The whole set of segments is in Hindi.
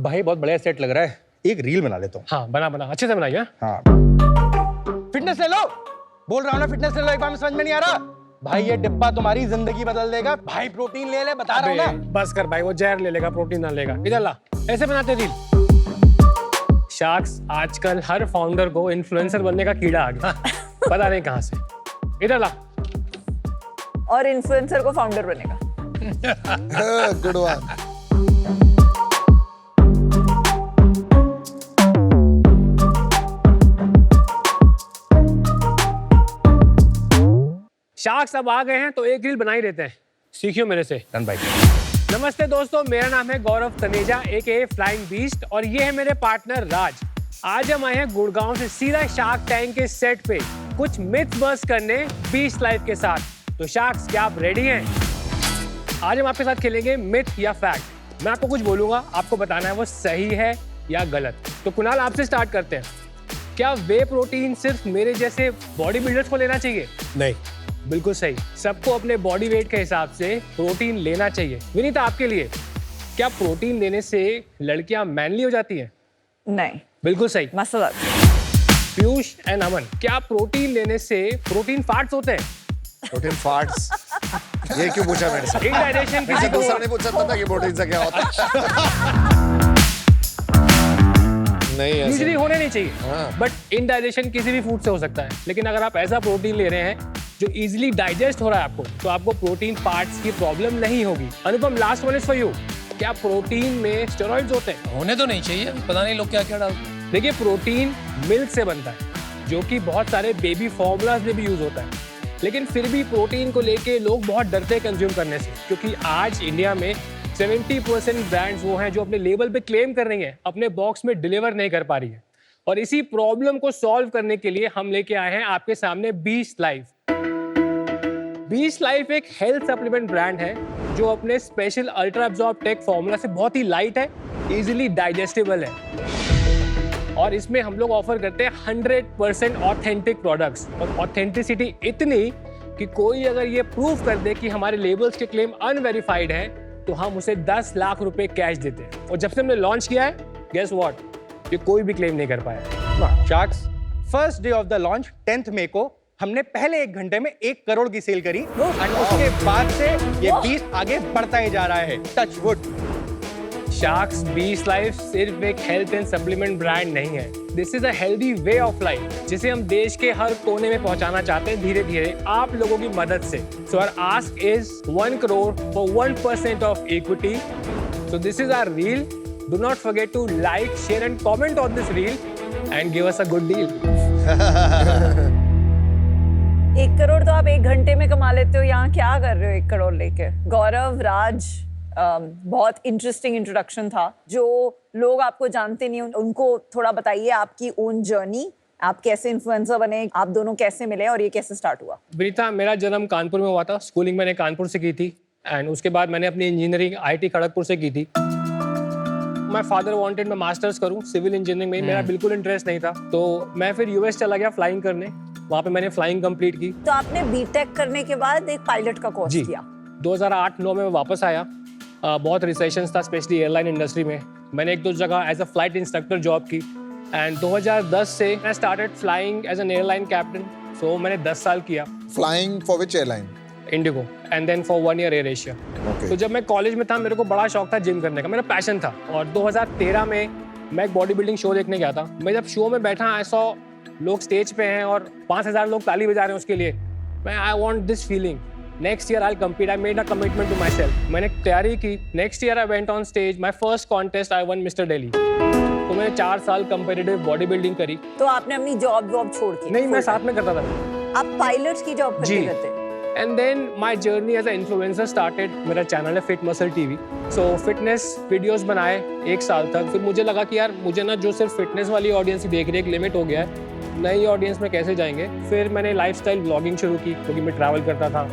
भाई बहुत बढ़िया सेट लग रहा है, एक रील बना लेता हूँ। हाँ बना बना, अच्छे से बनाइए। हाँ फिटनेस ले लो, बोल रहा हूँ ना फिटनेस ले लो, एक बार में समझ में नहीं आ रहा। भाई ये डिब्बा तुम्हारी जिंदगी बदल देगा। भाई प्रोटीन ले ले, बता रहा हूँ ना। बस कर भाई, वो जहर ले लेगा, प्रोटीन ना लेगा। इधर ला, ऐसे बनाते रील। शार्क्स, आजकल हर फाउंडर को इन्फ्लुएंसर बनने का कीड़ा आ गया, पता नहीं कहाँ से। इधर ला। और इन्फ्लुएंसर को फाउंडर बनेगा। Good one. शार्क्स अब आ गए हैं तो एक रील बना ही देते हैं, सीखियो मेरे से। डन भाई। नमस्ते दोस्तों, मेरा नाम है गौरव तनेजा एके फ्लाइंग बीस्ट और ये है मेरे पार्टनर राज। आज हम आए हैं गुड़गांव से सीधा शार्क टैंक के सेट पे कुछ मिथ बस्ट करने बीस्ट लाइफ के साथ। तो शार्क्स, क्या आप रेडी हैं? आज हम आपके साथ खेलेंगे मिथ या फैक्ट। मैं आपको कुछ बोलूंगा, आपको बताना है वो सही है या गलत। तो कुणाल, आपसे स्टार्ट करते हैं। क्या वे प्रोटीन सिर्फ मेरे जैसे बॉडी बिल्डर्स को लेना चाहिए? नहीं। बिल्कुल सही, सबको अपने बॉडी वेट के हिसाब से प्रोटीन लेना चाहिए। विनीता, आपके लिए, क्या प्रोटीन लेने से लड़कियां मैनली हो जाती हैं? नहीं। बिल्कुल सही। मसला। पीयूष एंड अमन, क्या प्रोटीन लेने से प्रोटीन फार्ट्स होते हैं? Protein farts? ये क्यों पूछा मेरे से? इंडाइजेशन किसी किसी को दूसरा ने पूछा था कि प्रोटीन से क्या होता है। नहीं यूजुअली ऐसा। होने नहीं चाहिए, हाँ। बट इंडाइजेशन किसी भी फूड से हो सकता है। लेकिन अगर आप ऐसा प्रोटीन ले रहे हैं जो इजीली डाइजेस्ट हो रहा है आपको, तो आपको प्रोटीन पार्ट्स की प्रॉब्लम नहीं होगी। Anupam, last one is for you. क्या प्रोटीन में स्टेरॉइड्स होते हैं? होने तो नहीं चाहिए, पता नहीं लोग क्या क्या डालते हैं। देखिए, प्रोटीन मिल्क से बनता है, जो कि बहुत सारे बेबी फॉर्मूलाज में भी यूज होता है। लेकिन फिर भी प्रोटीन को लेके लोग बहुत डरते हैं कंज्यूम करने से, क्योंकि आज इंडिया में 70% ब्रांड्स वो हैं जो अपने लेबल पे क्लेम कर रही हैं, अपने बॉक्स में डिलीवर नहीं कर पा रही है। और इसी प्रॉब्लम को सॉल्व करने के लिए हम लेके आए हैं आपके सामने बीस्ट लाइफ। बीस्ट लाइफ एक हेल्थ सप्लीमेंट ब्रांड है जो अपने special ultra absorb tech formula से बहुत ही लाइट है, इजीली डाइजेस्टेबल है। और इसमें हम लोग ऑफर करते हैं 100% ऑथेंटिक प्रोडक्ट्स। और ऑथेंटिसिटी इतनी कि कोई अगर ये प्रूव कर दे कि हमारे लेबल्स के क्लेम अनवेरिफाइड हैं, तो हम उसे 10 लाख रुपए कैश देते हैं। और जब से हमने लॉन्च किया है, गेस व्हाट, ये कोई भी क्लेम नहीं कर पाया। Sharks, first day of the launch 10th मई को हमने पहले 1 घंटे में 1 करोड़ की सेल करी और उसके बाद से ये बीस्ट आगे बढ़ता ही जा रहा है। Touch wood. Sharks, beast life सिर्फ एक हेल्थ एंड सप्लीमेंट ब्रांड नहीं है, this is a healthy way of life जिसे हम देश के हर कोने में पहुंचाना चाहते हैं धीरे धीरे आप लोगों की मदद से। So our ask is 1 crore for 1% of equity. So this is our reel. Do not forget to like, share and comment on this reel and give us a good deal. 1 crore तो आप 1 घंटे में कमा लेते हो, यहाँ क्या कर रहे हो 1 करोड़ लेके? गौरव, राज, बहुत इंटरेस्टिंग इंट्रोडक्शन था। जो लोग आपको जानते नहीं उनको थोड़ा बताइए आपकी ओन जर्नी, आप कैसे इन्फ्लुएंसर बने, आप दोनों कैसे मिले और ये कैसे स्टार्ट हुआ? विनीता, मेरा जन्म कानपुर में हुआ था। स्कूलिंग मैंने कानपुर से की थी एंड उसके बाद मैंने अपनी इंजीनियरिंग IIT खड़गपुर से की थी। माय फादर वांटेड मैं मास्टर्स करूं सिविल इंजीनियरिंग में, मेरा बिल्कुल इंटरेस्ट नहीं था, तो मैं फिर US चला गया फ्लाइंग करने। वहाँ पे मैंने फ्लाइंग कंप्लीट की। तो आपने बीटेक करने के बाद एक पायलट का कोर्स किया? 2008-9 में मैं वापस आया। बहुत रिसेशंस था स्पेशली एयरलाइन इंडस्ट्री में। मैंने 1-2 जगह as a flight instructor job की एंड 2010 से मैं started flying as an airline captain. So मैंने 10 साल किया। Flying for which airline? IndiGo and then for 1 year AirAsia. तो जब मैं कॉलेज में था, मेरे को बड़ा शौक था जिम करने का, मेरा पैशन था। और 2013 में मैं एक बॉडी बिल्डिंग शो देखने गया था। मैं जब शो में बैठा, आई सॉ लोग स्टेज पे हैं और 5000 लोग ताली बजा रहे हैं उसके लिए। मैं I want this feeling, next year I will compete. I made a commitment to myself. मैंने तैयारी की। नेक्स्ट ईयर आई वेंट ऑन स्टेज, my first contest I won Mister Delhi. तो मैंने 4 साल कंपेटिटिव बॉडी बिल्डिंग करी। तो आपने अपनी जॉब छोड़ दी? नहीं, मैं साथ में करता था। आप पायलट की जॉब करते थे? And then my journey as a influencer started. मेरा चैनल है Fit Muscle TV। So fitness videos बनाए 1 साल तक। फिर मुझे लगा कि यार मुझे ना जो सिर्फ फिटनेस वाली ऑडियंस ही देख रही है, एक लिमिट हो गया है, नई ऑडियंस में कैसे जाएंगे। फिर मैंने लाइफस्टाइल ब्लॉगिंग शुरू की क्योंकि मैं ट्रैवल करता था।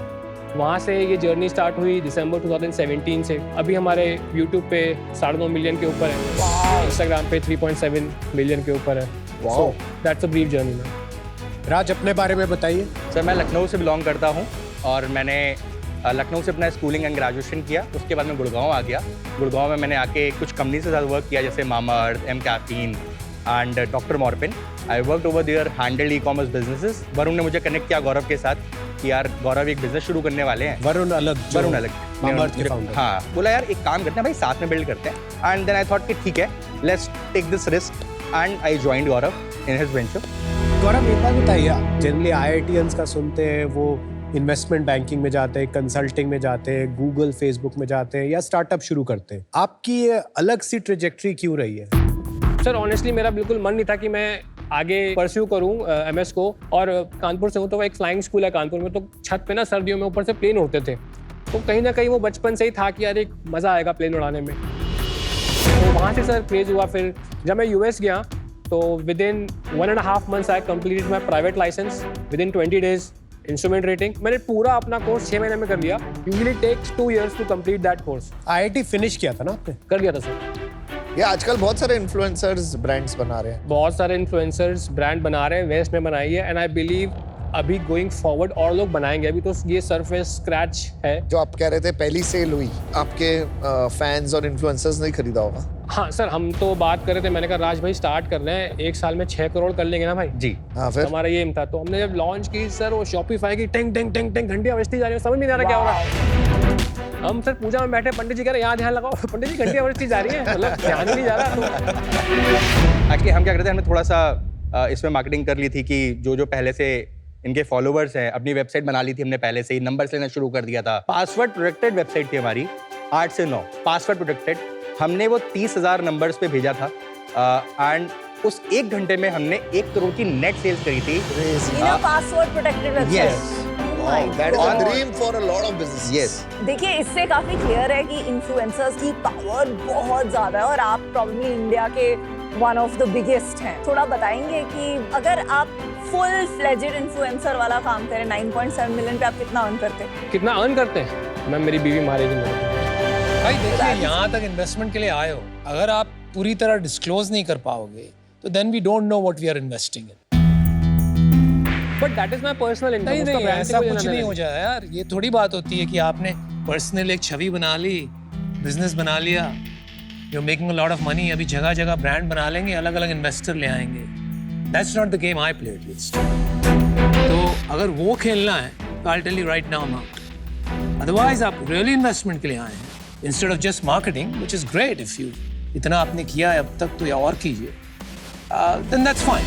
वहाँ से ये जर्नी स्टार्ट हुई दिसंबर 2017 से। अभी हमारे यूट्यूब पे 9.5 मिलियन के ऊपर है, इंस्टाग्राम पे 3.7 मिलियन के ऊपर है। So that's a brief journey man. Raj, अपने बारे में बताइए। सर, मैं लखनऊ से बिलोंग करता हूँ और मैंने लखनऊ से अपना स्कूलिंग एंड ग्रेजुएशन किया। उसके बाद मैं गुड़गांव आ गया। गुड़गांव में मैंने आके कुछ कंपनी से साथ वर्क किया, जैसे Mamaearth, mCaffeine and doctor Morepen. I worked over there, handled e-commerce businesses. Varun ने मुझे कनेक्ट किया गौरव के साथ कि यार गौरव एक बिजनेस शुरू करने वाले हैं। वरुण अलग मामा अर्थ के फाउंडर। हाँ, बोला यार एक काम करते हैं भाई, साथ में बिल्ड करते हैं। एंड देन आई थॉट कि ठीक है, let's take this risk and I joined Gaurav in his venture. Gaurav एक बात बताइए, जनरली IITians का सुनते हैं वो इन्वेस्टमेंट बैंकिंग में जाते हैं, कंसल्टिंग में जाते हैं, गूगल फेसबुक में जाते हैं या स्टार्टअप शुरू करते हैं। आपकी ये अलग सी ट्रेजेक्ट्री क्यों रही है? सर ऑनेस्टली मेरा बिल्कुल मन नहीं था कि मैं आगे परस्यू करूं MS को। और कानपुर से हूं तो एक फ्लाइंग स्कूल है कानपुर में, तो छत पे ना सर्दियों में ऊपर से प्लेन उड़ते थे। तो कहीं ना कहीं वो बचपन से ही था कि यार एक मज़ा आएगा प्लेन उड़ाने में। तो वहाँ से सर क्रेज हुआ। फिर जब मैं US गया तो within 1.5 months I completed my private licence. Within 20 days instrument rating. मैंने पूरा अपना कोर्स 6 महीने में कर लिया। Usually takes 2 years to complete that course. IIT finish किया था ना आपने? कर लिया था सर। ये आजकल बहुत सारे इन्फ्लुएंसर्स ब्रांड्स बना रहे हैं। बहुत सारे इन्फ्लुएंसर्स ब्रांड बना रहे हैं, वेस्ट में बनाई है। एंड आई बिलीव अभी गोइंग फॉरवर्ड और लोग बनाएंगे। अभी तो ये सरफेस स्क्रैच है। जो आप कह रहे थे पहली सेल हुई, आपके फैंस और इन्फ्लुएंसर्स ने खरीदा होगा। हाँ सर, हम तो बात कर रहे थे, मैंने कहा राज भाई स्टार्ट कर रहे हैं, 1 साल में 6 करोड़ कर लेंगे ना भाई। जी हाँ, फिर हमारा ये एम था। तो हमने जब लॉन्च की सर, वो शॉपिफाई की टेंग टेंग टेंग टेंग घंटियां बजती जा रही है, समझ नहीं आ रहा क्या हो रहा है। हम सर पूजा में बैठे, पंडित जी कह रहे हैं यहाँ ध्यान लगाओ, पंडित जी घंटियां बजती जा रही है, मतलब ध्यान ही नहीं जा रहा। तो आगे हम क्या करते हैं, हमने थोड़ा सा इसमें मार्केटिंग कर ली थी कि जो पहले से इनके फॉलोवर्स हैं, अपनी वेबसाइट बना ली थी हमने पहले से ही, नंबर्स लेना शुरू कर दिया था। पासवर्ड प्रोटेक्टेड वेबसाइट थी हमारी, 8 से 9 पासवर्ड प्रोटेक्टेड। हमने वो 30,000 नंबर्स पे भेजा था एंड उस 1 घंटे में हमने 1 करोड़ की नेट सेल्स करी थी। Password protected website. That is a dream for a lot of businesses. Yes. देखिए, इससे काफी क्लियर है कि इन्फ्लुएंसर्स की पावर बहुत ज्यादा है और आप प्रॉब्ली इंडिया के वन ऑफ द बिगेस्ट हैं। थोड़ा बताएंगे कि अगर आप फुल फ्लेजेड इन्फ्लुएंसर वाला काम करें 9.7 मिलियन पे आप कितना अर्न करते हैं? कितना अर्न करते हैं? मैम मेरी बीवी मारेगी मुझे। भाई देखिए, यहाँ तक इन्वेस्टमेंट के लिए आए हो, अगर आप पूरी तरह डिस्क्लोज नहीं कर पाओगे तो then we don't know what we are investing in. But that is my personal income. नहीं, ऐसा कुछ नहीं हो जाए यार। ये थोड़ी बात होती है कि आपने पर्सनल एक छवि बना ली, बिजनेस बना लिया, you are making a lot of money, अभी जगह जगह ब्रांड बना लेंगे, अलग अलग इन्वेस्टर ले आएंगे। That's not the game I played with. तो अगर वो खेलना है तो I tell you right now I'm out. Otherwise आप रियली इन्वेस्टमेंट के लिए आए हैं, instead of just marketing, which is great. If you इतना आपने किया है अब तक तो या और कीजिए, then that's fine.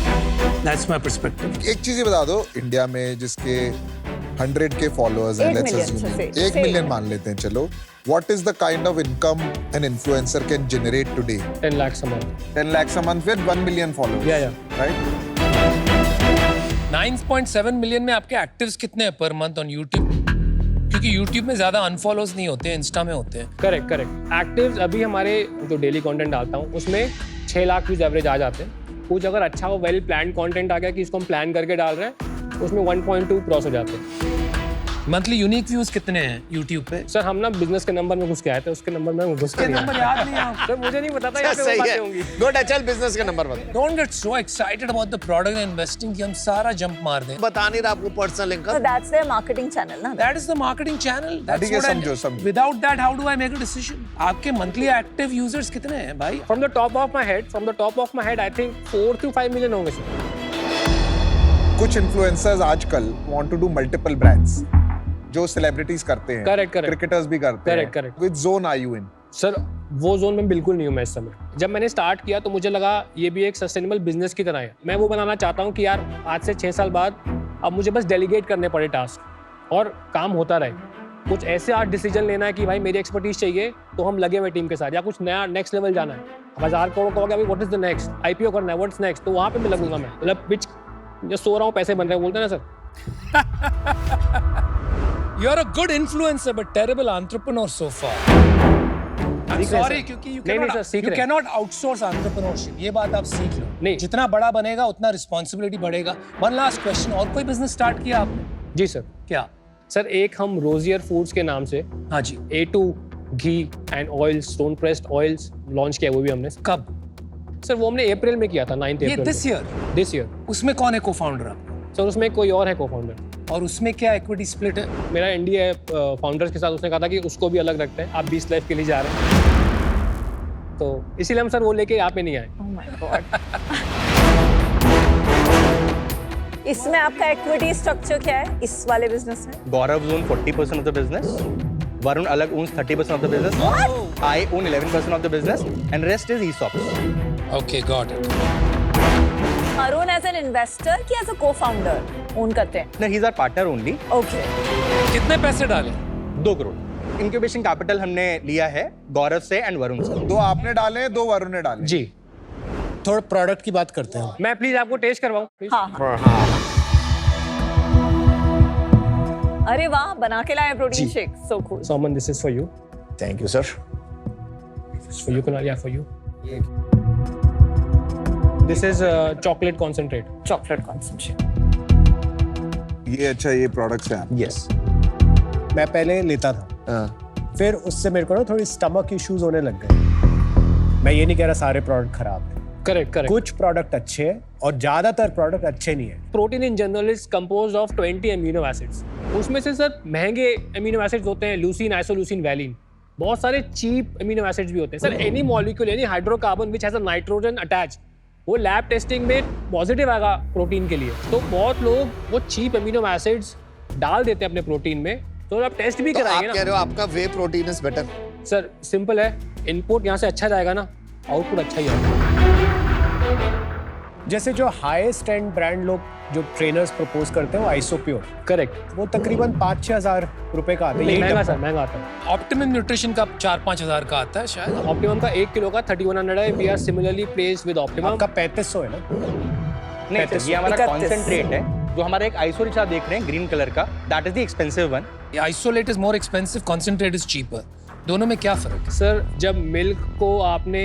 That's my perspective. एक चीज ही बता दो, इंडिया में जिसके 100K फॉलोअर्स हैं, 1 लेट्स million assume से 1 मिलियन मान लेते हैं, चलो, what is the kind of income an influencer can generate today? 10 lakhs a month. 10 lakhs a month with 1 million followers. Yeah. Right? 9.7 million में आपके एक्टिव्स कितने हैं पर मंथ ऑन YouTube? क्योंकि YouTube में ज्यादा अनफॉलोज नहीं होते हैं, इंस्टा में होते हैं। करेक्ट। एक्टिव्स अभी हमारे जो डेली कंटेंट डालता हूँ उसमें 6 लाख व्यूज एवरेज आ जाते हैं। कुछ अगर अच्छा वो वेल प्लान कंटेंट आ गया कि इसको हम प्लान करके डाल रहे हैं, उसमें 1.2 क्रॉस हो जाते हैं। मंथली यूनिक व्यूज कितने हैं YouTube पे? सर हम ना बिजनेस के नंबर में घुस के आए थे, उसके नंबर में घुस के नहीं नंबर आए। याद नहीं है। सर मुझे नहीं पता था यहाँ पे वो सही बातें है। होंगी। गुड, अच्छा बिजनेस का नंबर बता। Don't get so excited about the product and investing कि हम सारा जंप मार दें। बता नहीं रहा आपको personal So income. that's their marketing channel ना? That is the marketing channel. That's ठीक है, what I समझो। Without that, how do I make a decision? आपके monthly active users कितने हैं भाई? From the top of my head, I think 4 to 5 million होंगे सर। कुछ इन्फ्लुएंसर्स आजकल want to do multiple brands, जो सेलिब्रिटीज करते हैं, Correct. क्रिकेटर्स भी करते हैं। Correct. Which zone are you in? Sir वो जोन में बिल्कुल नहीं हूँ मैं इस समय। जब मैंने स्टार्ट किया तो मुझे लगा ये भी एक सस्टेनेबल बिजनेस की तरह है। मैं वो बनाना चाहता हूँ कि यार आज से 6 साल बाद अब मुझे बस डेलीगेट करने पड़े टास्क और काम होता रहे। कुछ ऐसे आज डिसीजन लेना है कि भाई मेरी एक्सपर्टीज चाहिए तो हम लगे हुए टीम के साथ, या कुछ नया नेक्स्ट लेवल जाना है, 1000 करोड़ का हो गया, अभी what is the next, IPO करना है, व्हाट्स नेक्स्ट, तो वहाँ पे मैं लगूंगा मैं। मतलब पिच जो सो रहा हूँ पैसे बन रहे हैं बोलते हैं ना sir. You're a good influencer but terrible entrepreneur so far. I'm sorry क्योंकि you cannot outsource entrepreneurship. ये बात आप सीख लो। नहीं। जितना बड़ा बनेगा उतना रिस्पॉन्सिबिलिटी बढ़ेगा। One last question, और कोई बिजनेस स्टार्ट किया आपने? जी सर। क्या? सर एक हम रोजियर फूड्स के नाम से हाँ जी। A2 ghee and oil, stone pressed oils launch किया, वो भी हमने। कब? सर वो हमने अप्रैल में किया था, 9 ये April. This year? This year. उसमें कौन है को-फाउंडर आप? सर उसमें कोई और है को-फाउंडर। और उसमें क्या इक्विटी स्प्लिट है? मेरा एनडीए है फाउंडर्स के साथ, उसने कहा था कि उसको भी अलग रखते हैं, आप 20 लाइफ के लिए जा रहे हैं, तो इसीलिए हम सर वो लेके यहाँ पे नहीं आए। Oh my God. इसमें आपका इक्विटी स्ट्रक्चर क्या है इस वाले बिजनेस में? Gaurav owns 40% of the business. Varun Alag owns 30% of the business. What? I own 11% of the business, and rest is ESOPs. Okay got it. Arun as an investor कि एज अ को-फाउंडर ओन करते हैं? No, he's our partner only. Okay. कितने पैसे डाले? 2 करोड़ इंक्यूबेशन कैपिटल हमने लिया है गौरव से एंड वरुण से। 2 आपने डाले, 2 वरुण ने डाले। जी। थोड़ा प्रोडक्ट की बात करते हैं। मैं प्लीज आपको टेस्ट करवाऊँ प्लीज? हाँ। अरे वाह, बना के लाए protein shake, so cool. So Aman, this is for you. Thank you sir. This is for you, Kunal. Yeah, for you. This is chocolate concentrate. Chocolate concentrate. ये अच्छा, ये प्रोडक्ट्स हैं। Yes. मैं पहले लेता था, हाँ, फिर उससे मेरे को ना थोड़ी स्टमक इश्यूज होने लग गए। मैं ये नहीं कह रहा सारे प्रोडक्ट खराब हैं, Correct, correct. कुछ प्रोडक्ट अच्छे हैं और ज्यादातर प्रोडक्ट अच्छे नहीं है। Protein in general is composed of 20 amino acids. उसमें से सर महंगे अमीनो एसिड्स होते हैं, लूसीन, आइसोलूसीन, वैलिन। बहुत सारे चीप अमीनो एसिड्स भी होते हैं। Sir any molecule, any hydrocarbon which has a nitrogen attach, वो लैब टेस्टिंग में पॉजिटिव आएगा प्रोटीन के लिए। तो बहुत लोग वो चीप अमीनो एसिड्स डाल देते हैं अपने प्रोटीन में, तो आप टेस्ट भी तो आप कराएंगे कह ना। रहे हो आपका whey protein is better? Sir simple है, इनपुट यहाँ से अच्छा जाएगा ना, आउटपुट अच्छा ही आएगा। जैसे जो हाईएस्ट एंड ब्रांड लोग जो ट्रेनर्स प्रपोज करते हैं वो आइसोप्योर, करेक्ट। वो तकरीबन 5-6 हजार रुपए का आता है। यही महंगा डब्बा। सर, महंगा आता है। ऑप्टिमम न्यूट्रिशन का 4-5 हजार का आता है शायद। ऑप्टिमम का 1 किलो का 3100 है। We are similarly placed with optimum. आपका 3500 है ना? नहीं सर, ये हमारा 31। कॉन्सेंट्रेट है। जो हमारा एक आइसो रिच आप देख रहे हैं ग्रीन कलर का, that is the expensive one. Isolate is more expensive, concentrate is cheaper. दोनों में क्या फर्क है? सर जब मिल्क को आपने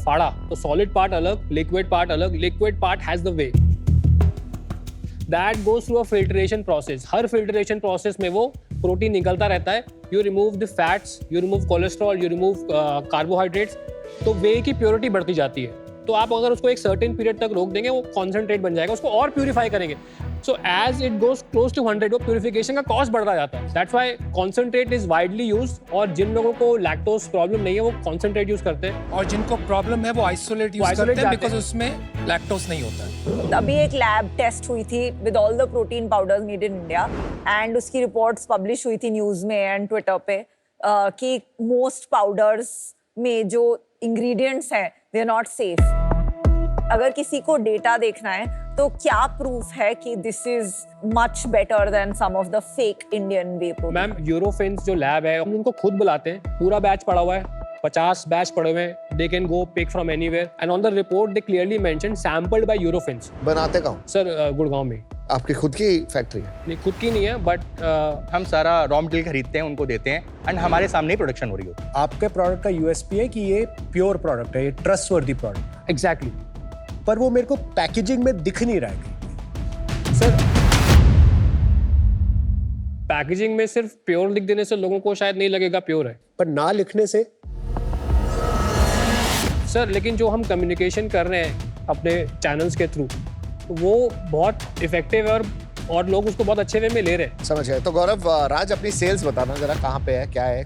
फाड़ा तो सॉलिड पार्ट अलग, लिक्विड पार्ट अलग। Liquid part has the way that goes through a filtration process. Her filtration process में वो प्रोटीन निकलता रहता है। You remove the fats, you remove cholesterol, you remove carbohydrates, तो वे की प्योरिटी बढ़ती जाती है। तो आप अगर उसको एक सर्टेन पीरियड तक रोक देंगे, वो कॉन्सेंट्रेट बन जाएगा, उसको और प्यूरिफाई करेंगे। So as it goes close to 100, वो प्यूरिफिकेशन का कॉस्ट बढ़ता जाता है। That's why concentrate is widely used, और जिन लोगों को लैक्टोज प्रॉब्लम नहीं है वो कॉन्सेंट्रेट यूज करते हैं। और जिनको प्रॉब्लम है वो आइसोलेट यूज isolate करते हैं जाते बिकॉज हैं। उसमें लैक्टोज नहीं होता है। अभी एक लैब टेस्ट हुई थी with all the protein powders made in India, and उसकी रिपोर्ट्स पब्लिश हुई थी न्यूज़ में एंड ट्विटर पे कि मोस्ट पाउडर्स में जो इंग्रेडिएंट्स हैं दे आर नॉट सेफ। अगर किसी को डेटा देखना है तो क्या प्रूफ है कि this is much better than some of the fake Indian whey protein? Ma'am Eurofins जो लैब है, हम उनको खुद बुलाते हैं। पूरा बैच पड़ा हुआ है, 50 बैच पड़े हुए हैं। They can go pick from anywhere, and on the report they clearly mention sampled by Eurofins. बनाते कहाँ? सर गुड़गांव में। आपकी खुद की फैक्ट्री है? नहीं, खुद की नहीं है, बट हम सारा रॉ मटेरियल खरीदते हैं, उनको देते हैं, एंड हमारे सामने ही प्रोडक्शन हो रही होती है। आपके प्रोडक्ट का यूएसपी है कि ये प्योर प्रोडक्ट है, ये ट्रस्टवर्दी प्रोडक्ट। एग्जैक्टली। पर वो मेरे को पैकेजिंग में दिख नहीं रहा है। सर पैकेजिंग में सिर्फ प्योर लिख देने से लोगों को शायद नहीं लगेगा प्योर है। पर ना लिखने से सर लेकिन जो हम कम्युनिकेशन कर रहे हैं अपने चैनल्स के थ्रू, वो बहुत इफेक्टिव है, और लोग उसको बहुत अच्छे वे में ले रहे हैं। समझ गए। तो गौरव, राज अपनी सेल्स बताना जरा, कहाँ पे है, क्या है?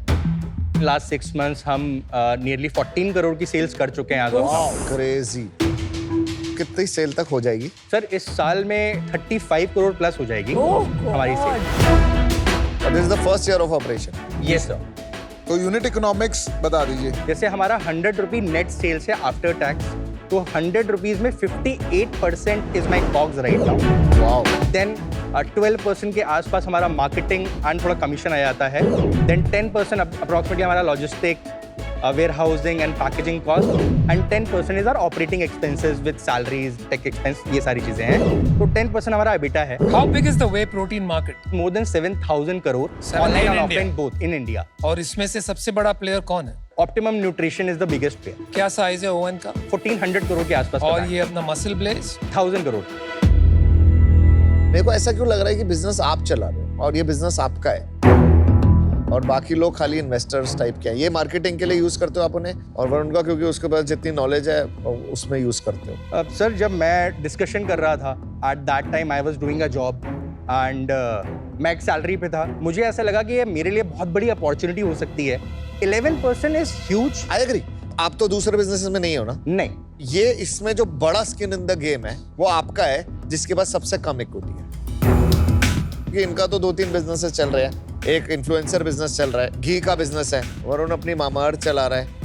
लास्ट 6 मंथ्स हम नियरली 14 करोड़ की सेल्स कर चुके हैं आज। क्रेजी। कितनी सेल तक हो जाएगी? सर इस साल में 35 करोड़ प्लस हो जाएगी हमारी sale. This is the first year of operation. Yes sir. तो यूनिट इकोनॉमिक्स बता दीजिए। जैसे हमारा 100 रुपी नेट सेल्स है आफ्टर टैक्स, तो 100 रुपीज में 58% is my COGS right now. Wow. Then 12% के आसपास हमारा मार्केटिंग एंड थोड़ा कमीशन आ जाता है। देन 10% अप्रॉक्सीमेटली हमारा logistic, warehousing and packaging cost, and 10% is our operating expenses with salaries, take expense, ये सारी चीजें हैं। तो 10% हमारा एबिटा है। How big is the way protein market? More than 7,000 crore 7 online in and India. Offline both in India. और इसमें से सबसे बड़ा प्लेयर कौन है? Optimum nutrition is the biggest player. क्या साइज है ओवन का? 1400 करोड़ के आसपास। और ये अपना मसल ब्लेज 1000 करोड़। मेरे को ऐसा क्यों लग रहा है कि बिजनेस आप चला रहे हो और ये बिजनेस आपका है और बाकी लोग खाली इन्वेस्टर्स टाइप के हैं? ये मार्केटिंग के लिए यूज करते हो आप उन्हें, और वरुण का क्योंकि उसके पास जितनी नॉलेज है उसमें यूज करते हो? सर जब मैं डिस्कशन कर रहा था, at that time I was doing a job and मैं एक सैलरी पे था. मुझे ऐसा लगा कि ये मेरे लिए बहुत बड़ी अपॉर्चुनिटी हो सकती है. 11% इज ह्यूज. I agree. आप तो दूसरे बिजनेसेस में नहीं हो ना. नहीं, ये इसमें जो बड़ा स्किन इन द गेम है वो आपका है, जिसके पास सबसे कम इक्विटी है. कि इनका तो 2-3 बिजनेसेस चल रहे हैं. एक इन्फ्लुएंसर बिजनेस चल रहा है, घी का बिजनेस है, वरुण अपनी मामाअर्थ चला रहा है.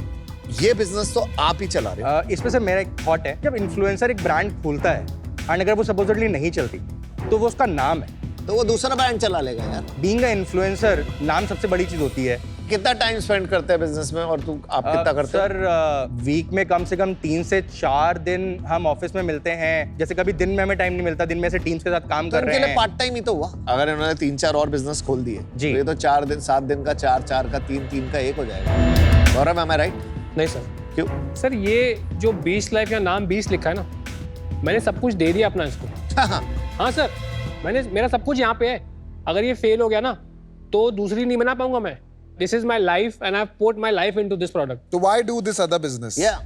ये बिजनेस तो आप ही चला रहे हो. इसमें से मेरा एक थॉट है, जब इन्फ्लुएंसर एक ब्रांड खोलता है एंड अगर वो सपोजिटली नहीं चलती तो वो उसका नाम है. तो वो दूसरा ब्रांड चला लेगा यार. बीइंग अ इन्फ्लुएंसर, नाम सबसे बड़ी चीज होती है. कितना टाइम स्पेंड करते हैं बिजनेस में, और आप कितना करते हो? सर वीक में कम से कम 3 से 4 दिन हम ऑफिस में मिलते हैं. जैसे कभी दिन में हमें टाइम नहीं मिलता, दिन में से टीम्स के साथ काम तो कर रहे उनके लिए हैं. पार्ट टाइम ही तो हुआ. अगर इन्होंने 3-4 और बिजनेस खोल दिए जी. तो ये तो 4 दिन 7 दिन का 4 का 3 का 1 हो जाएगा. गौरव, am I right? नहीं सर. क्यों? सर ये जो 20 लाइफ का नाम 20 लिखा है ना, मैंने सब कुछ दे दिया अपना इसको. हाँ सर, मेरा सब कुछ यहाँ पे है. अगर ये फेल हो गया ना तो दूसरी नहीं बना पाऊंगा मैं. This is my life and I have put my life into this product. So why do this other business? Yeah.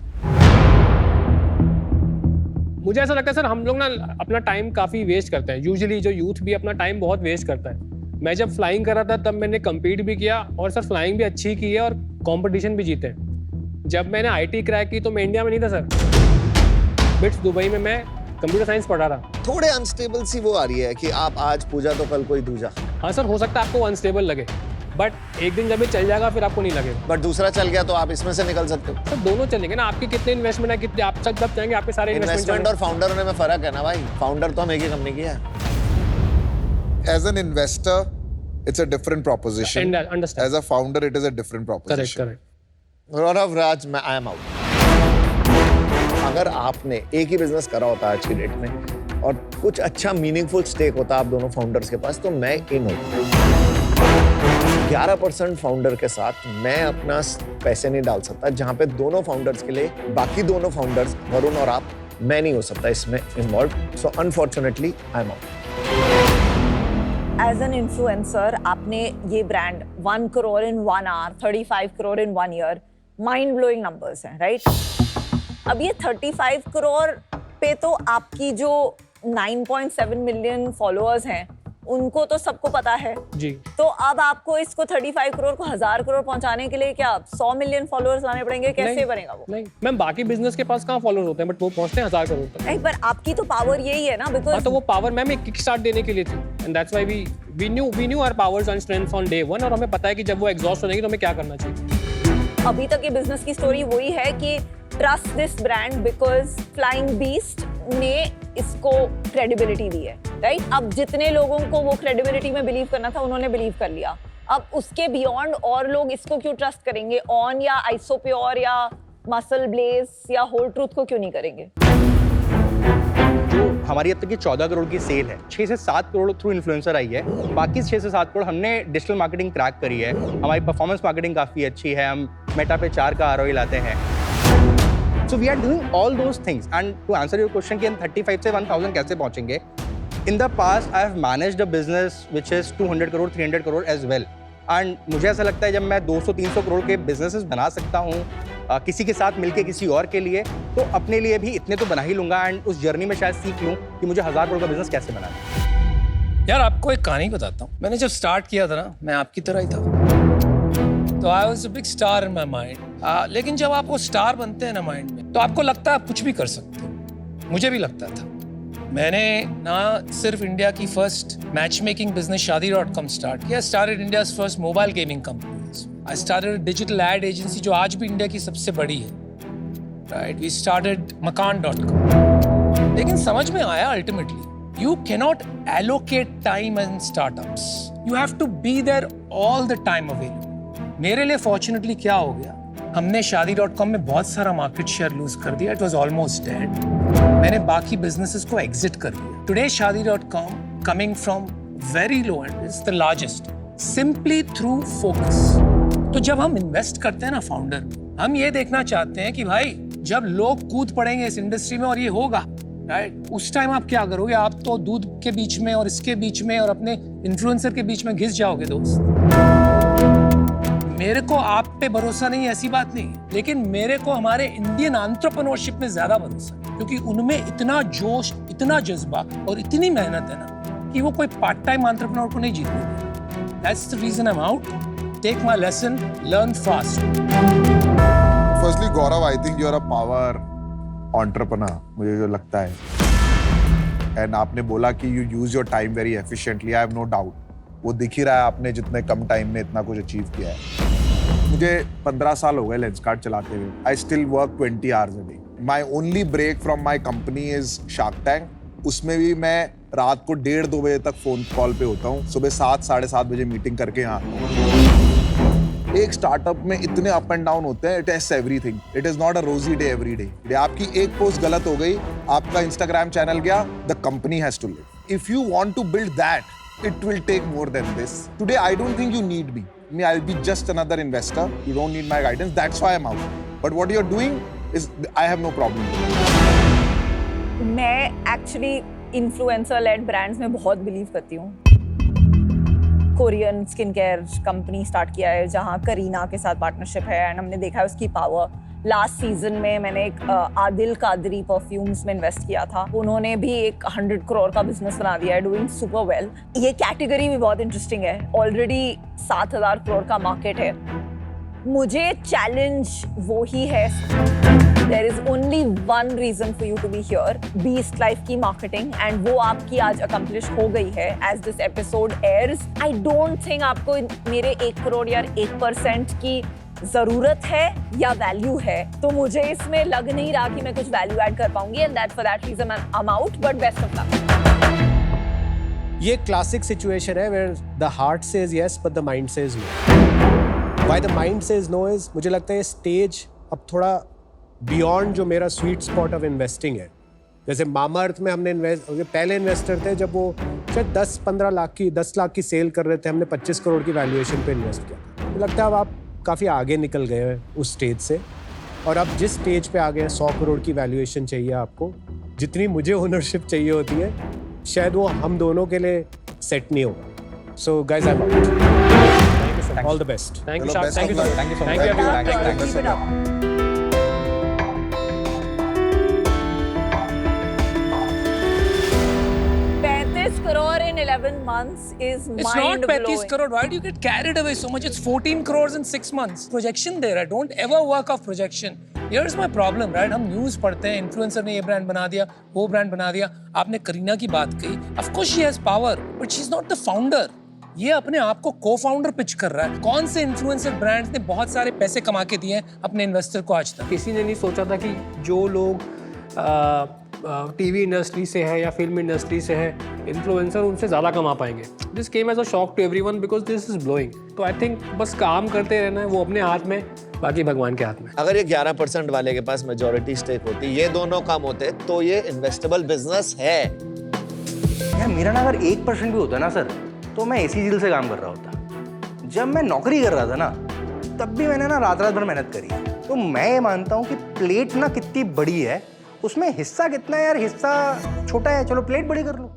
मुझे ऐसा लगता है सर, हम लोग ना अपना टाइम काफ़ी वेस्ट करते हैं. यूजुअली जो यूथ भी अपना टाइम बहुत वेस्ट करता है. मैं जब फ्लाइंग कर रहा था तब मैंने कम्पीट भी किया और सर फ्लाइंग भी अच्छी की है और कंपटीशन भी जीते. जब मैंने आईटी क्रैक की तो मैं इंडिया में नहीं था सर. बिट्स दुबई में मैं कंप्यूटर साइंस पढ़ा रहा. थोड़े अनस्टेबल सी वो आ रही है कि आप आज पूजा तो कल कोई दूजा. हाँ सर, हो सकता है आपको अनस्टेबल लगे, बट एक दिन जब ये चल जाएगा फिर आपको नहीं लगेगा. बट दूसरा चल गया तो आप इसमें से निकल सकते हो. सर दोनों चलेंगे ना. आपके कितने इन्वेस्टमेंट है, कितने आप तक जब जाएंगे आपके सारे इन्वेस्टमेंट और फाउंडर होने में फर्क है ना भाई. फाउंडर तो हम एक ही कंपनी की है. As an investor, it's a different proposition. Understand. As a founder, it is a different correct proposition. Correct. Gaurav, Raj, मैं आई एम आउट. अगर आपने एक ही बिजनेस करा होता आज की डेट में और कुछ अच्छा मीनिंगफुल स्टेक होता आप दोनों फाउंडर्स के पास, तो मैं इन होता. 11% फाउंडर के साथ मैं अपना पैसे नहीं डाल सकता, जहां पे दोनों फाउंडर्स के लिए बाकी दोनों फाउंडर्स वरुण और आप, मैं नहीं हो सकता इसमें involve. So unfortunately I am out. As an influencer आपने ये brand 1 crore in 1 hour, 35 crore in 1 year, mind blowing numbers हैं, राइट? अब ये 35 करोड़ पे तो आपकी जो 9.7 मिलियन फॉलोअर्स हैं उनको तो सबको पता है जी. तो अब आपको इसको 35 करोड़ को 1000 करोड़ पहुंचाने के लिए क्या 100 मिलियन फॉलोअर्स लाने पड़ेंगे? कैसे नहीं, बनेगा वो? नहीं मैम, बाकी बिजनेस के पास कहाँ फॉलोअर्स होते हैं, बट वो पहुंचते हैं 1000 करोड़ तक. नहीं, पर आपकी तो पावर यही है ना, हाँ, बिकॉज तो वो पावर मैम एक किक स्टार्ट देने के लिए थी. And that's why we knew our powers and strengths on day 1. और हमें पता है कि जब वो एग्जॉस्ट हो जाएगी तो हमें क्या करना चाहिए. अभी तक ये बिजनेस की स्टोरी वही है कि trust this brand because flying beast ने इसको क्रेडिबिलिटी दी है, राइट? अब जितने लोगों को वो क्रेडिबिलिटी में बिलीव करना था उन्होंने बिलीव कर लिया. अब उसके बियॉन्ड और लोग इसको क्यों ट्रस्ट करेंगे? ऑन या आइसोप्योर या मसल ब्लेज या होल ट्रूथ को क्यों नहीं करेंगे? जो हमारी अब तक की 14 करोड़ की सेल है, 6 से 7 करोड़ थ्रू इन्फ्लुएंसर आई है. बाकी 6 से 7 करोड़ हमने डिजिटल मार्केटिंग क्रैक करी है. हमारी परफॉर्मेंस मार्केटिंग काफ़ी अच्छी है. हम मेटा पे 4 का ROI लाते हैं. So we are doing all those things. And to answer your question कि हम 35 से 1000 कैसे पहुंचेंगे? In the past, I have managed a business which is 200 crore, 300 crore as well. And मुझे ऐसा लगता है जब मैं 200-300 करोड़ के businesses बना सकता हूँ किसी के साथ मिलके किसी और के लिए, तो अपने लिए भी इतने तो बना ही लूँगा. एंड उस जर्नी में शायद सीख लूँ कि मुझे 1000 करोड़ का बिजनेस कैसे बनाना है. यार आपको एक कहानी बताता हूँ. मैंने जब स्टार्ट किया था ना, मैं आपकी तरह ही था. तो I was a big star in my mind. लेकिन जब आप वो स्टार बनते हैं ना माइंड में, तो आपको लगता है आप कुछ भी कर सकते हो. मुझे भी लगता था. मैंने ना सिर्फ इंडिया की first match making business Shaadi.com start किया. Started India's first mobile gaming company. I started digital ad agency जो आज भी इंडिया की सबसे बड़ी है, राइट? We started Makaan.com. लेकिन समझ में आया ultimately you cannot allocate time in startups. You have to be there all the time available. मेरे लिए फॉर्चुनेटली क्या हो गया, हमने Shaadi.com में बहुत सारा मार्केट शेयर लूज कर दिया. It was almost dead. मैंने बाकी बिजनेसेस को एग्जिट कर दिया. Today Shaadi.com coming from very low and is the largest simply through focus. तो जब हम इन्वेस्ट करते हैं ना फाउंडर, हम ये देखना चाहते हैं कि भाई जब लोग कूद पड़ेंगे इस इंडस्ट्री में और ये होगा, राइट, उस टाइम आप क्या करोगे? आप तो दूध के बीच में और इसके बीच में और अपने इन्फ्लुएंसर के बीच में घिस जाओगे दोस्त. मेरे को आप पे भरोसा नहीं, ऐसी बात नहीं, लेकिन मेरे को हमारे इंडियन एंटरप्रेन्योरशिप में ज्यादा भरोसा है, क्योंकि उनमें इतना जोश, इतना जज्बा और इतनी मेहनत है ना कि वो कोई पार्ट टाइम एंटरप्रेन्योर को नहीं जीतने देगा। That's the reason I am out. Take my lesson, learn fast. Firstly Gaurav, I think you are a power entrepreneur, मुझे जो लगता है। एंड आपने बोला कि you use your time very efficiently, I have no doubt. वो दिख ही रहा है आपने जितने कम टाइम में इतना कुछ अचीव किया है। मुझे 15 साल हो गए लेंसकार्ट चलाते हुए। I still work 20 hours a day. My only break from my company is Shark Tank. उसमें भी मैं रात को 1:30-2 बजे तक फोन कॉल पे होता हूँ, सुबह 7-7:30 बजे मीटिंग करके यहाँ आता हूँ। एक स्टार्टअप में इतने अप एंड डाउन होते हैं, it taste everything. It is not a रोजी डे एवरी डे। आपकी एक पोस्ट गलत हो गई, आपका इंस्टाग्राम चैनल गया, the company has to live. If you want to build that, it will take more than this. Today, I don't think you need me. I mean, I'll be just another investor. You don't need my guidance. That's why I'm out. But what you're doing is, I have no problem with it. मैं एक्चुअली इन्फ्लुएंसर लेड ब्रांड्स में बहुत बिलीव करती हूँ। Korean skin care company start किया है जहाँ करीना के साथ पार्टनरशिप है एंड हमने देखा है उसकी पावर। लास्ट सीजन में मैंने एक आदिल कादरी परफ्यूम्स में इन्वेस्ट किया था। उन्होंने भी एक 100 करोड़ का बिजनेस बना दिया है, डूइंग सुपर वेल। ये कैटेगरी भी बहुत इंटरेस्टिंग है। ऑलरेडी 7,000 करोड़ का मार्केट है। मुझे चैलेंज वो ही है। There is only one reason for you to be here, Beast Life की marketing, and वो आपकी आज accomplish हो गई है as this episode airs. I don't think आपको मेरे 1 करोड़ या 1% की जरूरत है या वैल्यू है, तो मुझे इसमें लग नहीं रहा कि मैं कुछ वैल्यू ऐड कर पाऊंगी, and that for that reason I am out, but best of luck. ये क्लासिक सिचुएशन है where the heart says yes but the mind says no. Why the mind says no is, मुझे लगता है स्टेज अब थोड़ा बियॉन्ड जो मेरा स्वीट स्पॉट ऑफ इन्वेस्टिंग है। जैसे मामाअर्थ में हमने पहले इन्वेस्टर थे जब वो शायद 10 लाख की सेल कर रहे थे, हमने 25 करोड़ की वैल्यूएशन पे इन्वेस्ट किया। मुझे लगता है अब आप काफ़ी आगे निकल गए हैं उस स्टेज से, और अब जिस स्टेज पे आ गए हैं 100 करोड़ की वैल्यूएशन चाहिए आपको, जितनी मुझे ओनरशिप चाहिए होती है शायद वो हम दोनों के लिए सेट नहीं होगा। So guys I am out. All the best. Thank you चलो, best thank you of luck. Thank you Thank you, everyone. thank you, Keep it up. 35 crore in 11 months is It's not mind 35 blowing. crore. Why do you get carried away so much? It's 14 crores in 6 months. Projection there. I don't ever work off projection. Here's my problem, right? हम न्यूज़ पढ़ते हैं, इन्फ्लुएंसर ने ये ब्रांड बना दिया, वो ब्रांड बना दिया। आपने करीना की बात कही। Of course she has power, but she's not the founder. ये अपने आप को को-फाउंडर पिच कर रहा है। कौन से इन्फ्लुएंसर ब्रांड्स ने बहुत सारे पैसे कमा के दिए हैं अपने इन्वेस्टर को आज तक? किसी ने नहीं सोचा था कि जो लोग टीवी इंडस्ट्री से है या फिल्म इंडस्ट्री से है, इन्फ्लुएंसर उनसे ज़्यादा कमा पाएंगे। This came as a shock to everyone because this is blowing. तो आई थिंक बस काम करते रहना है, वो अपने हाथ में, बाकी भगवान के हाथ में। अगर ये 11% वाले के पास मेजॉरिटी स्टेक होती, ये दोनों काम होते, तो ये इन्वेस्टेबल बिजनेस है। यार मेरा ना अगर 1% भी होता ना सर, तो मैं इसी दिल से काम कर रहा होता। जब मैं नौकरी कर रहा था ना, तब भी मैंने ना रात भर मेहनत करी। तो मैं ये मानता हूँ कि प्लेट ना कितनी बड़ी है, उसमें हिस्सा कितना है यार, हिस्सा छोटा है, चलो प्लेट बड़ी कर लो।